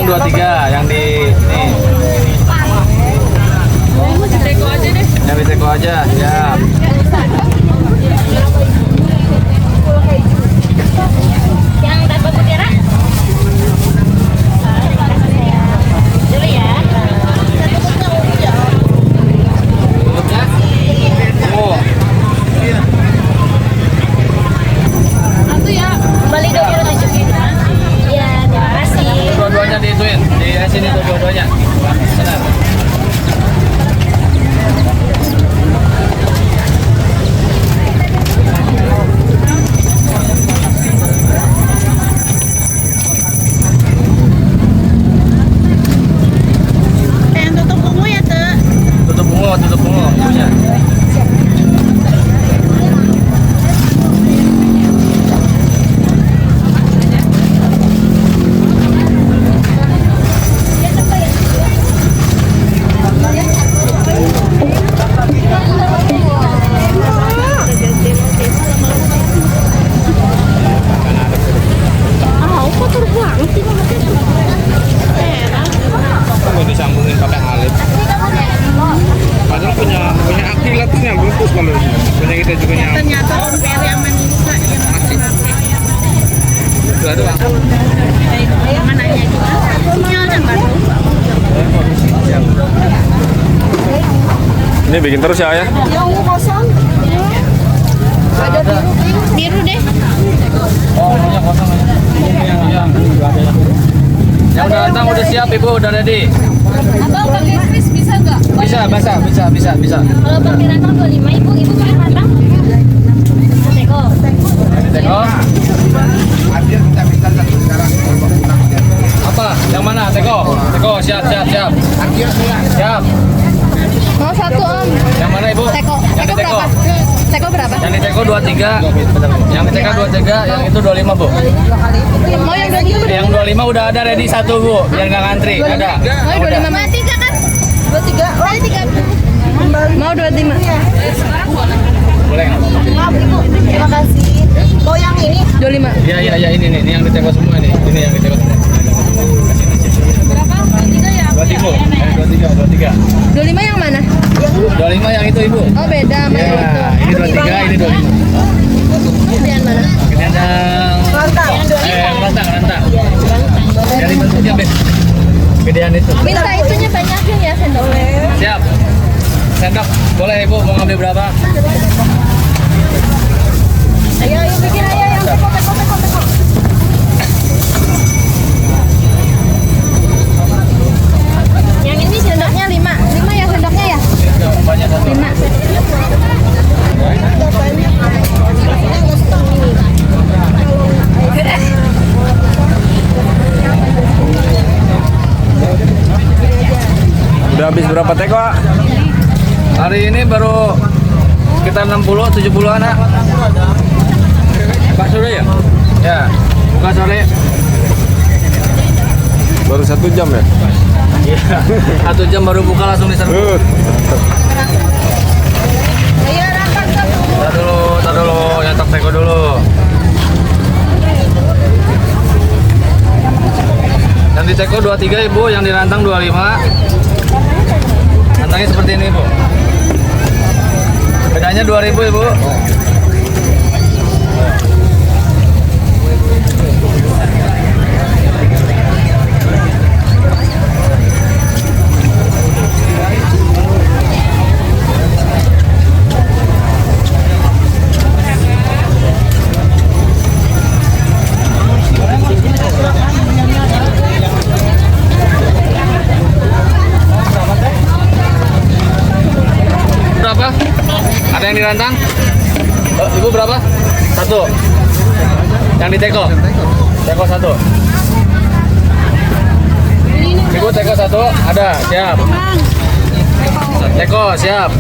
rantang 23 yang di ini. Teko aja deh. Yang di teko aja, siap. Yang dapat mutiara? Dulu ya. Oh. Satu ya. Kembali dong ya tunjukin. Iya, terima kasih. Dua-duanya diituin, di sini tuh dua-duanya. Benar. Yang tutup bungu ya, Te. Tutup bungo punya. Ah, kok terbang sih Mau disambungin pakai alit. Padahal punya akilatnya bagus kalau punya kita juga nyambung. ternyata Om Peri sama Nisa yang Masih. Dua doang. mana nanya juga. Sinyalnya nggak tahu. Ini bikin terus ya, ya? Yang kosong. Ada biru deh. Oh, yang kosong aja. Yang yang udah rantang udah siap Ibu, udah ready. Abang pakai kris bisa nggak? Bisa. Kalau pakai rantang 25, ibu pakai rantang? Teko. Teko. Apa? Yang mana? Teko. Siap. Siap. Mau satu Om. Yang mana Ibu? Teko. Yang di Teko teko. berapa? Teko berapa? Yang di teko 23. Yang di teko 23, yang itu 25 Bu. Mau yang 23? Yang 25 udah ada ready satu Bu, biar nggak ngantri. Ada. Mau Yang udah. 25 mati kan? 23. Oh, 3. Mau 25. Boleh nggak? Maaf Ibu. Terima kasih. Mau yang ini? 25. Iya ini nih, ini yang di teko semua nih. Ini yang di teko semua. Berapa? 23 ya? 23. 25 yang mana? 25 yang itu Ibu. Oh, beda sama yang itu. Ya, ini 23, ini 25. Yang mana? Ini yang Rantang. rantang. Jadi bentuknya gedean itu. Minta itunya banyakin ya sendoknya. Siap. Sendok boleh Ibu, mau ngambil berapa? Ayo bikin ayo yang teko. Yang ini sendoknya 5 ya sendoknya ya? Banyak satu. 5. Udah habis berapa teko, Ak? Hari ini baru sekitar 60-70 anak. Pak sore ya? Ya, buka sore. Baru 1 jam ya? Iya. 1 jam baru buka langsung diserbu. Ayo rantang satu. Tar dulu, nyetok teko dulu. Yang di teko 23 Ibu, yang di rantang 25. Rantangnya seperti ini Ibu. Bedanya 2.000 Ibu. Berapa? Ada yang dirantang? Ibu berapa? 1. Yang di teko? Teko 1. Ibu teko 1 ada, siap. Teko siap.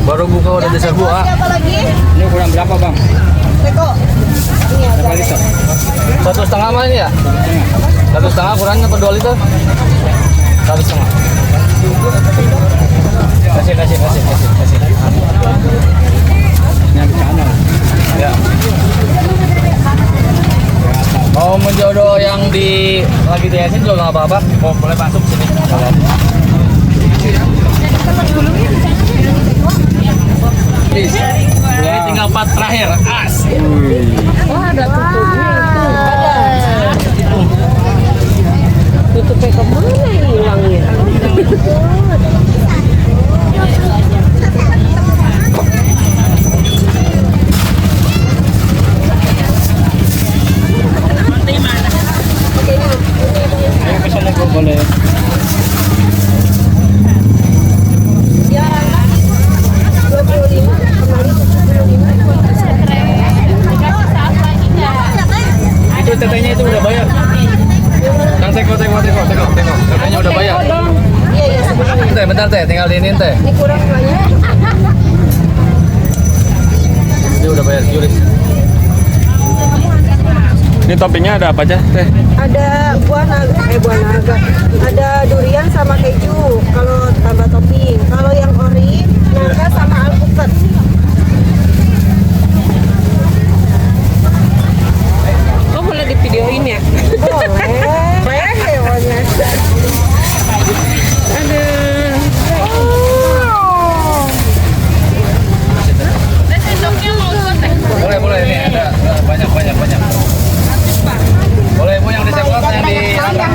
Baru buka udah diserbu, ah. Apa lagi? Ini kurang berapa, Bang? Teko. Berapa liter? 1,5 mah ini ya? 1,5 kurangnya per 2 liter? 1,5. Kasih. Yang di sana. Ya. Mau menjodoh yang lagi di SN juga nggak apa-apa. Boleh masuk sini. Please. Ini tinggal 4 terakhir. As. Oh, ada tutupnya itu. Ada. Tutupnya kemana hilangnya? Ayo ke sana kok boleh. Itu tetenya itu udah bayar. Nang teko. Tetenya udah bayar. Iya, sebenarnya. Bentar teh, tinggal diinin teh. Ini kurang banyak. Dia udah bayar juris. Ini toppingnya ada apa aja teh? Ada buah naga. Ada durian sama keju. Kalau tambah topping. Kalau yang ori, naga sama alpukat. Oh, boleh di videoin ya? Boleh. Hewannya. Aduh. Boleh ini ada banyak. Boleh Bu yang di cekot yang di atas.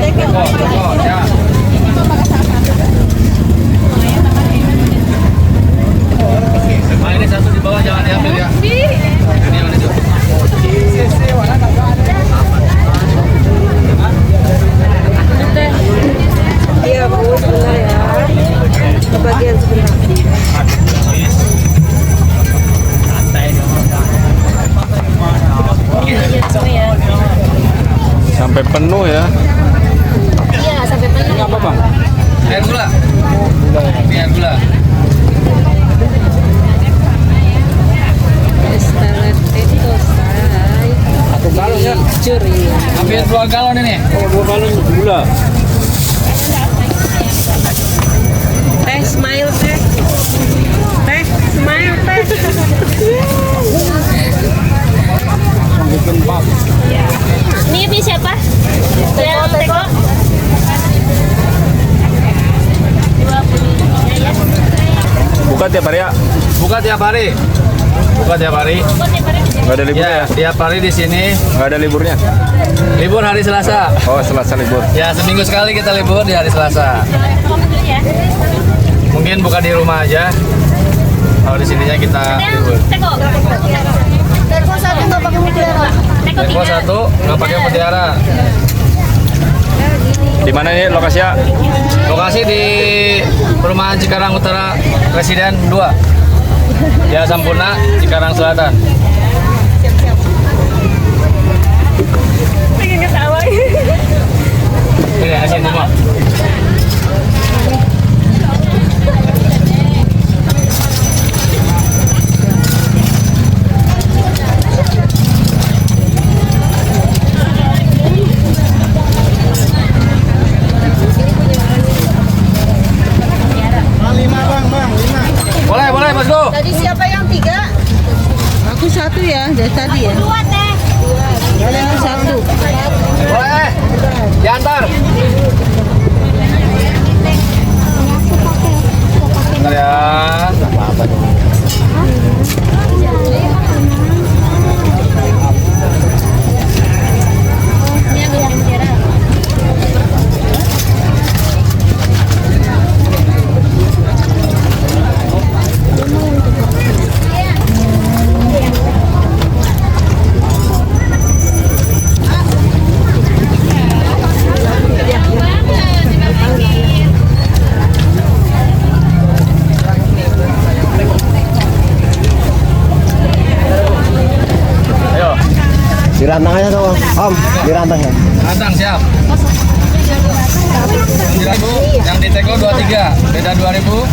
Teko, ya. Nah, ini satu di bawah jangan diambil ya. Ini yang itu. Iya, Bu, sebentar ya. Kebagian sebentar. Sampai penuh ya. Iya, sampai penuh. Apa Bang? Air gula. Air gula. Satu galon ya. Hampir 2 galon ini. Oh, 2 galon gula. Teh, smile teh. Teh, smile teh. Ini punya siapa? Teko. 20 ya. Buka tiap hari ya? Buka tiap hari. Nggak ada liburnya ya? Tiap hari di sini. Nggak ada liburnya? Libur hari Selasa. Oh, Selasa libur. Ya, seminggu sekali kita libur di hari Selasa. Mungkin buka di rumah aja. Kalau di sininya kita libur. Teko satu nggak pakai mutiara. Teko 1 nggak pakai mutiara. Di mana ini lokasinya? Lokasi di Perumahan Cikarang Utara Residen 2. Ya, Sampurna, Cikarang Selatan. Pengen ketawa. Ini asin semua. Boleh, Mas Go. Tadi siapa yang 3? Aku 1 ya, dari tadi ya. 2 teh. Kalian 1. Boleh. Diantar. Bentar ya. Dirantang aja dong, Om. Dirantang ya. Rantang siap. Yang di Teko 23, beda 2000.